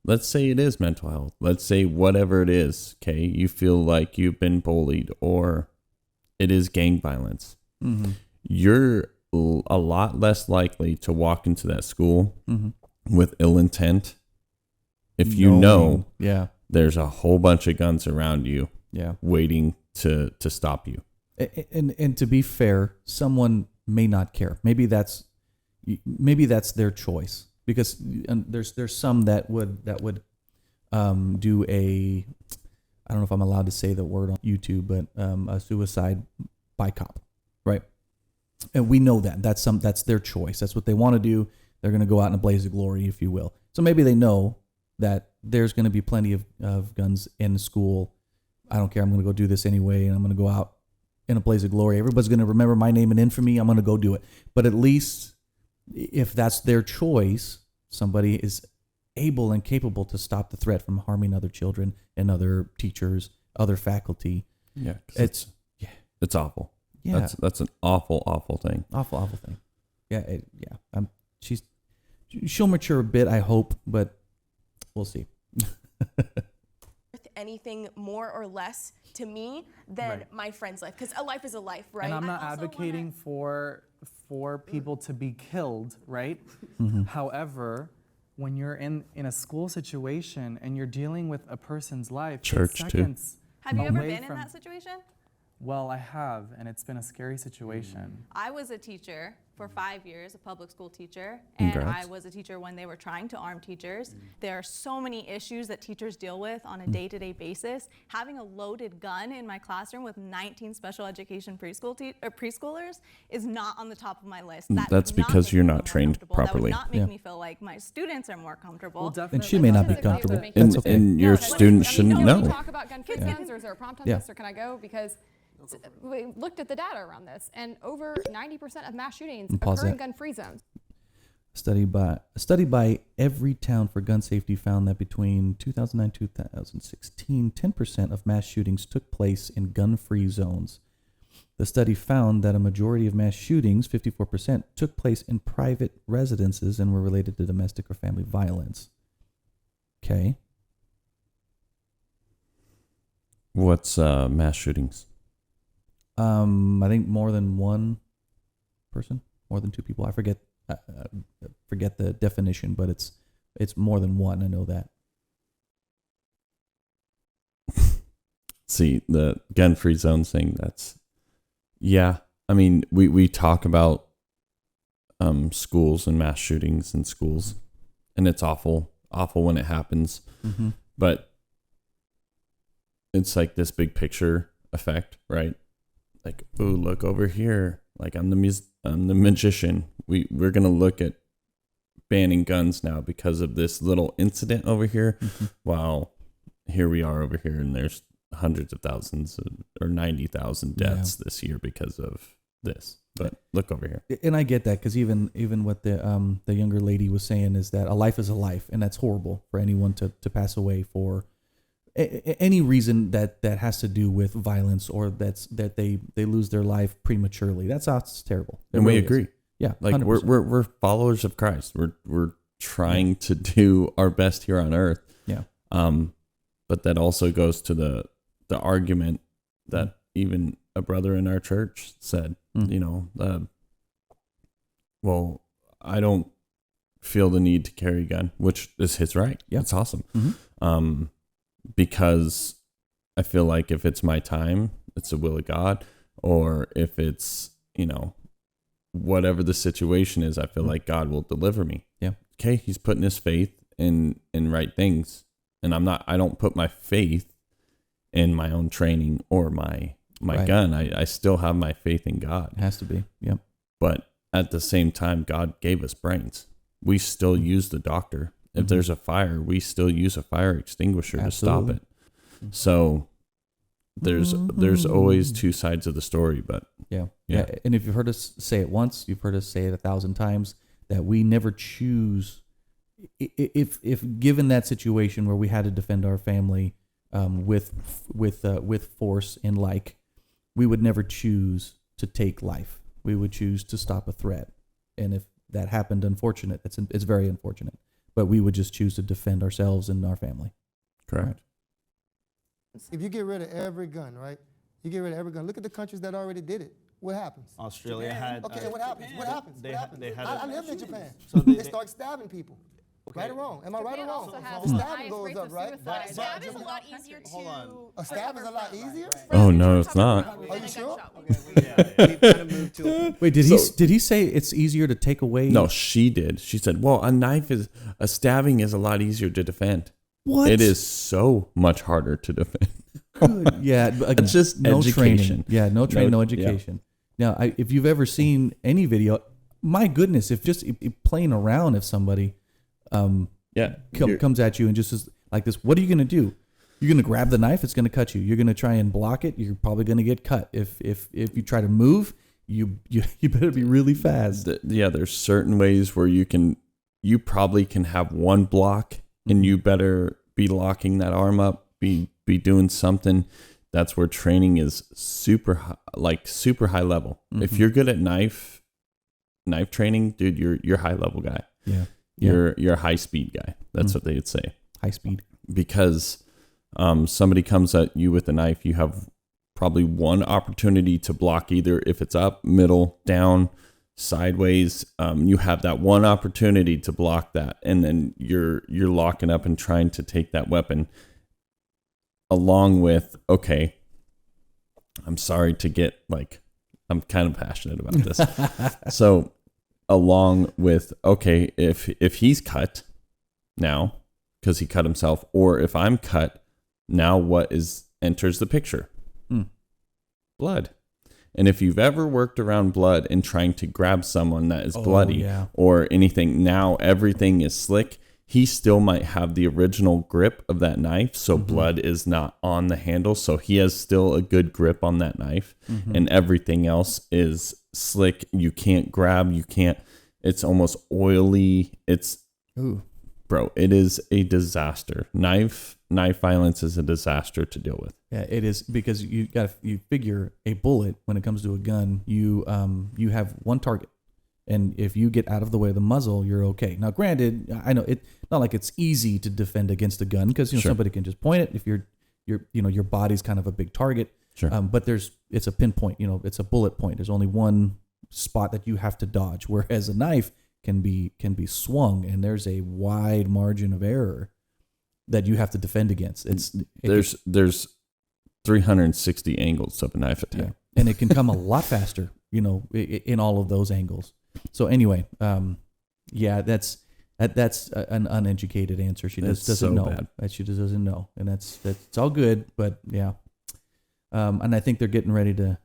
let's say it is mental health, let's say whatever it is, okay, you feel like you've been bullied or it is gang violence, mm-hmm. you're a lot less likely to walk into that school mm-hmm. with ill intent if you know there's a whole bunch of guns around you waiting to stop you. And to be fair, someone may not care. Maybe that's their choice, because there's some that would do a, I don't know if I'm allowed to say the word on YouTube, but a suicide by cop, right? And we know that's their choice. That's what they want to do. They're going to go out in a blaze of glory, if you will. So maybe they know that there's going to be plenty of guns in school. I don't care. I'm going to go do this anyway, and I'm going to go out in a blaze of glory. Everybody's going to remember my name in infamy. I'm going to go do it. But at least if that's their choice, somebody is able and capable to stop the threat from harming other children and other teachers, other faculty. Yeah, it's awful. Yeah, that's an awful thing. Awful thing. Yeah, she'll mature a bit, I hope, but we'll see. Anything more or less to me than my friend's life, because a life is a life, right? And I'm not advocating for people to be killed, right? Mm-hmm. However, when you're in a school situation and you're dealing with a person's life, church too. Have you ever been in that situation? Well, I have, and it's been a scary situation. I was a teacher for 5 years, a public school teacher, and Congrats. I was a teacher when they were trying to arm teachers. There are so many issues that teachers deal with on a day-to-day basis. Having a loaded gun in my classroom with 19 special education preschoolers is not on the top of my list. That's because you're not trained properly. That would not make me feel like my students are more comfortable. Well, definitely. And she may not be comfortable. And, That's okay. and your students shouldn't Can we know. talk about gun free zones, or is there a prompt on this, or can I go? Because we looked at the data around this, and over 90% of mass shootings occur in gun-free zones. A study by Everytown for Gun Safety found that between 2009 and 2016, 10% of mass shootings took place in gun-free zones. The study found that a majority of mass shootings, 54%, took place in private residences and were related to domestic or family violence. Okay. What's mass shootings? I think more than one person, more than two people. I forget the definition, but it's more than one. I know that. See, the gun-free zone thing, I mean, we talk about schools and mass shootings in schools, and it's awful when it happens. Mm-hmm. But it's like this big picture effect, right? Like, oh, look over here. Like, I'm the magician. We're gonna look at banning guns now because of this little incident over here. Mm-hmm. Wow, here we are over here, and there's hundreds of thousands or 90,000 deaths this year because of this. But look over here. And I get that, because even what the younger lady was saying is that a life is a life, and that's horrible for anyone to pass away for any reason that has to do with violence, or that they lose their life prematurely. That's terrible. And we agree. Yeah, like 100%. we're followers of Christ. We're trying to do our best here on earth. Yeah. But that also goes to the argument that even a brother in our church said, you know, well, I don't feel the need to carry a gun, which is his right. Yeah. It's awesome. Mm-hmm. Because I feel like if it's my time, it's the will of God, or if it's, you know, whatever the situation is, I feel like God will deliver me. Yeah. Okay. He's putting his faith in right things. And I don't put my faith in my own training or my Right. gun. I still have my faith in God. It has to be. Yep. But at the same time, God gave us brains. We still use the doctor. If there's a fire, we still use a fire extinguisher Absolutely. to stop it. So there's always two sides of the story, but Yeah. And if you've heard us say it once, you've heard us say it 1,000 times, that we never choose. If given that situation where we had to defend our family with force and we would never choose to take life. We would choose to stop a threat. And if that happened, it's very unfortunate. But we would just choose to defend ourselves and our family. correct. If you get rid of every gun, right? You get rid of every gun. Look at the countries that already did it. What happens? Australia had. Okay, what happens? What happens? They What had- happens? they had I a- lived in Japan. So they they- start stabbing people. Right or wrong? Am I right or Japan wrong? also has The the stabbing highest goes rates up, of right? suicide. A stab is a lot easier to. Hold on. A stab is a lot easier? Oh, no, it's not. Are you sure? We've kind of moved to Wait, did he say it's easier to take away? No, she did. She said, well, a stabbing is a lot easier to defend. What? It is so much harder to defend. Good. Yeah, but It's just no education. training. Yeah, no training, no Yeah. education. Now, if you've ever seen any video, my goodness, if playing around, if somebody Yeah. comes at you and just is like this, what are you going to do? You're going to grab the knife, it's going to cut you. You're going to try and block it, you're probably going to get cut. If you try to move, you better be really fast. There's certain ways where you probably can have one block and you better be locking that arm up, be doing something. That's where training is super high level. If you're good at knife training, dude, you're a high level guy. Yeah. You're a high speed guy. That's what they would say. High speed. Because somebody comes at you with a knife, you have probably one opportunity to block, either if it's up, middle, down, sideways. You have that one opportunity to block that, and then you're locking up and trying to take that weapon. Along with, okay, I'm sorry to get I'm kind of passionate about this. So along with, okay, if he's cut now because he cut himself, or if I'm cut, now what enters the picture? Blood. And if you've ever worked around blood and trying to grab someone that is bloody or anything, now everything is slick. He still might have the original grip of that knife, so blood is not on the handle. So he has still a good grip on that knife, and everything else is slick. You can't grab. You can't. It's almost oily. Bro, it is a disaster. Knife violence is a disaster to deal with. Yeah, it is, because you figure a bullet, when it comes to a gun, you have one target. And if you get out of the way of the muzzle, you're okay. Now, granted, I know it's not like it's easy to defend against a gun, because somebody can just point it. If your body's kind of a big target, but it's a pinpoint. It's a bullet point. There's only one spot that you have to dodge. Whereas a knife can be swung, and there's a wide margin of error that you have to defend against. There's 360 angles of a knife attack, and it can come a lot faster. In all of those angles. So anyway, that's an uneducated answer. She just doesn't know. Bad. She just doesn't know, and that's all good. But yeah, and I think they're getting ready to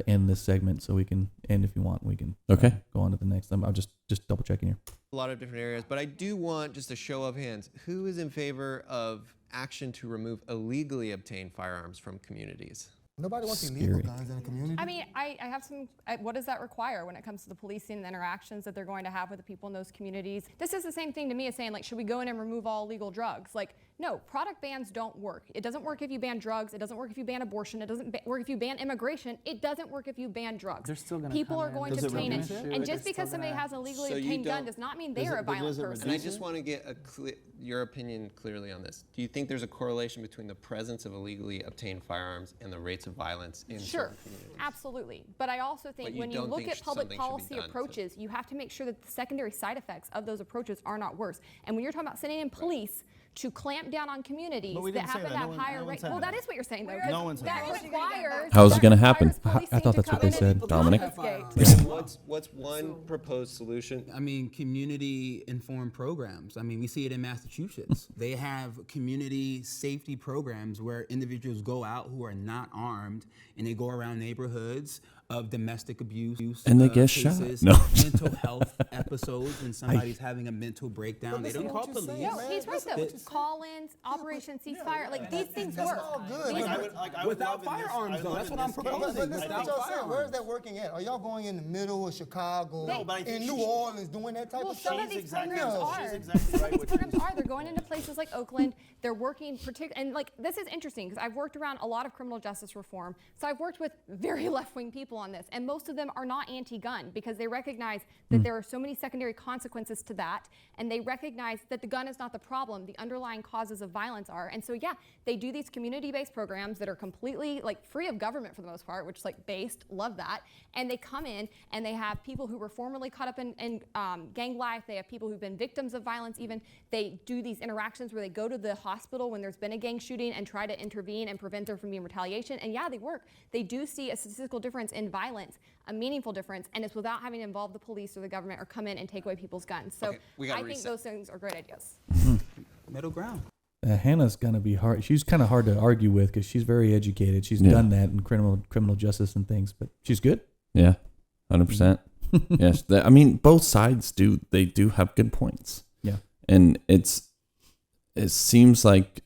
end this segment, so we can end if you want. We can go on to the next. I'll just double checking here. A lot of different areas, but I do want just a show of hands. Who is in favor of action to remove illegally obtained firearms from communities? Nobody wants illegal guns in the community. I mean, I have some, what does that require when it comes to the policing and the interactions that they're going to have with the people in those communities? This is the same thing to me as saying, should we go in and remove all illegal drugs? No, product bans don't work. It doesn't work if you ban drugs. It doesn't work if you ban abortion. It doesn't work if you ban immigration. It doesn't work if you ban drugs. They're still gonna People come are in. going Does to it obtain reduce it. it? And They're just because still somebody gonna- has an illegally So you obtained gun don't- does not mean they're a violent person. And I just want to get your opinion clearly on this. Do you think there's a correlation between the presence of illegally obtained firearms and the rates of violence in Sure, certain communities? absolutely. But I also think you when you don't look think at public something should be policy done to- approaches, you have to make sure that the secondary side effects of those approaches are not worse. And when you're talking about sending in police to clamp down on communities But we that didn't say happen that. to have No one- higher no one rates. said Well, that. that is what you're saying, though. No one said that. That requires. How's it gonna that happen? requires policing I thought to that's what come they in and said. Dominic? confiscate. What's one proposed solution? I mean, community-informed programs. I mean, we see it in Massachusetts. They have community safety programs where individuals go out who are not armed, and they go around neighborhoods of domestic abuse. And they get shot. cases, No. mental health episodes when somebody's having a mental breakdown. They don't call police. No, he's right though. Call-ins, Operation Ceasefire, like these things That's work. all good. These but- are- Without firearms, though. That's what I'm But proposing. listen to what y'all saying. Where is that working at? Are y'all going in the middle of Chicago, No, but I think in New Orleans, doing that type Well, of some stuff? of these exactly programs right. are. She's exactly right. These What programs are. They're going into places like Oakland. They're working and like this is interesting because I've worked around a lot of criminal justice reform. So I've worked with very left-wing people on this, and most of them are not anti-gun because they recognize that there are so many secondary consequences to that, and they recognize that the gun is not the problem. The underlying causes of violence are. And so yeah, they do these community-based programs that are completely like free of government for the most part, which is like based. Love that. And they come in and they have people who were formerly caught up in gang life. They have people who've been victims of violence even. They do these interactions where they go to the hospital when there's been a gang shooting and try to intervene and prevent there from being retaliation. And yeah, they work. They do see a statistical difference in violence, a meaningful difference, and it's without having to involve the police or the government or come in and take away people's guns. So Okay, we gotta I think reset. those things are great ideas. Middle ground. Hannah's gonna be hard. She's kind of hard to argue with because she's very educated. She's done that in criminal justice and things, but she's good. Yeah, 100%. Yes, I mean both sides do have good points. Yeah, and it seems like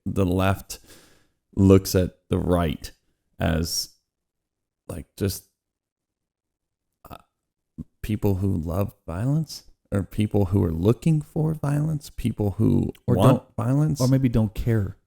the left looks at the right as like just people who love violence or people who are looking for violence, people who want violence, or maybe don't care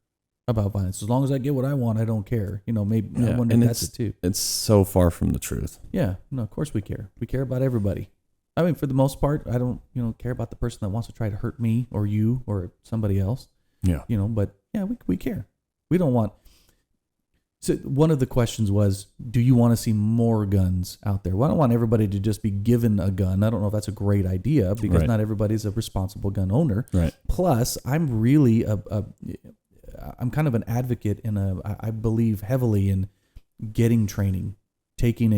about violence. As long as I get what I want, I don't care. You know, maybe I wonder if that's it too. It's so far from the truth. Yeah, no, of course we care. We care about everybody. I mean, for the most part, I don't, care about the person that wants to try to hurt me or you or somebody else. Yeah. But yeah, we care. We don't want. So one of the questions was, do you want to see more guns out there? Well, I don't want everybody to just be given a gun. I don't know if that's a great idea because not everybody's a responsible gun owner. Right. Plus, I'm really I'm kind of an advocate I believe heavily in getting training, taking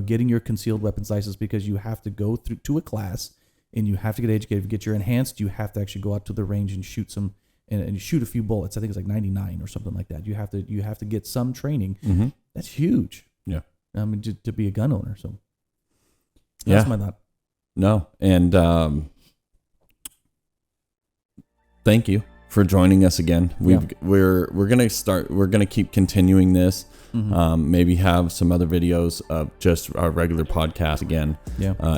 getting your concealed weapons license because you have to go through to a class and you have to get educated. If you get your enhanced, you have to actually go out to the range and shoot some and shoot a few bullets. I think it's like 99 or something like that. You have to get some training. Mm-hmm. That's huge. Yeah. I mean, to be a gun owner. So that's my thought. No. And thank you for joining us again. We're gonna keep continuing this. Mm-hmm. Maybe have some other videos of just our regular podcast again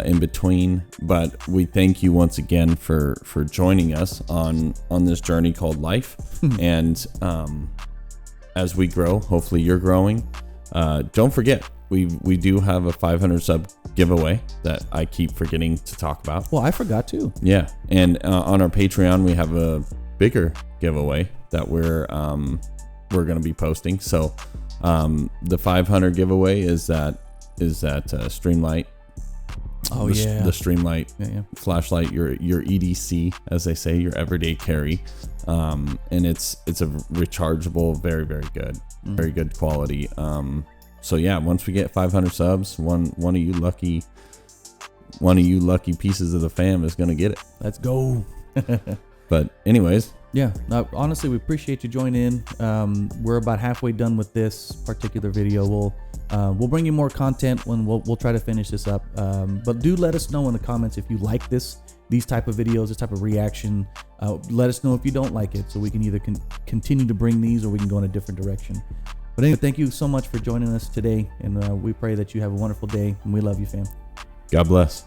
in between. But we thank you once again for joining us on this journey called life. And as we grow, hopefully you're growing. Don't forget, we do have a 500 sub giveaway that I keep forgetting to talk about. Well, I forgot too. Yeah, and on our Patreon we have a bigger giveaway that we're going to be posting. So the 500 giveaway is that Streamlight. Oh, the Streamlight flashlight, your EDC, as they say, your everyday carry. And it's a rechargeable, very, very good, very good quality. So yeah, once we get 500 subs, one of you lucky pieces of the fam is going to get it. Let's go. But anyways, yeah, honestly, we appreciate you joining in. We're about halfway done with this particular video. We'll bring you more content when we'll try to finish this up. But do let us know in the comments if you like these type of videos, this type of reaction. Let us know if you don't like it, so we can either continue to bring these or we can go in a different direction. But anyway, thank you so much for joining us today, and we pray that you have a wonderful day, and we love you, fam. God bless.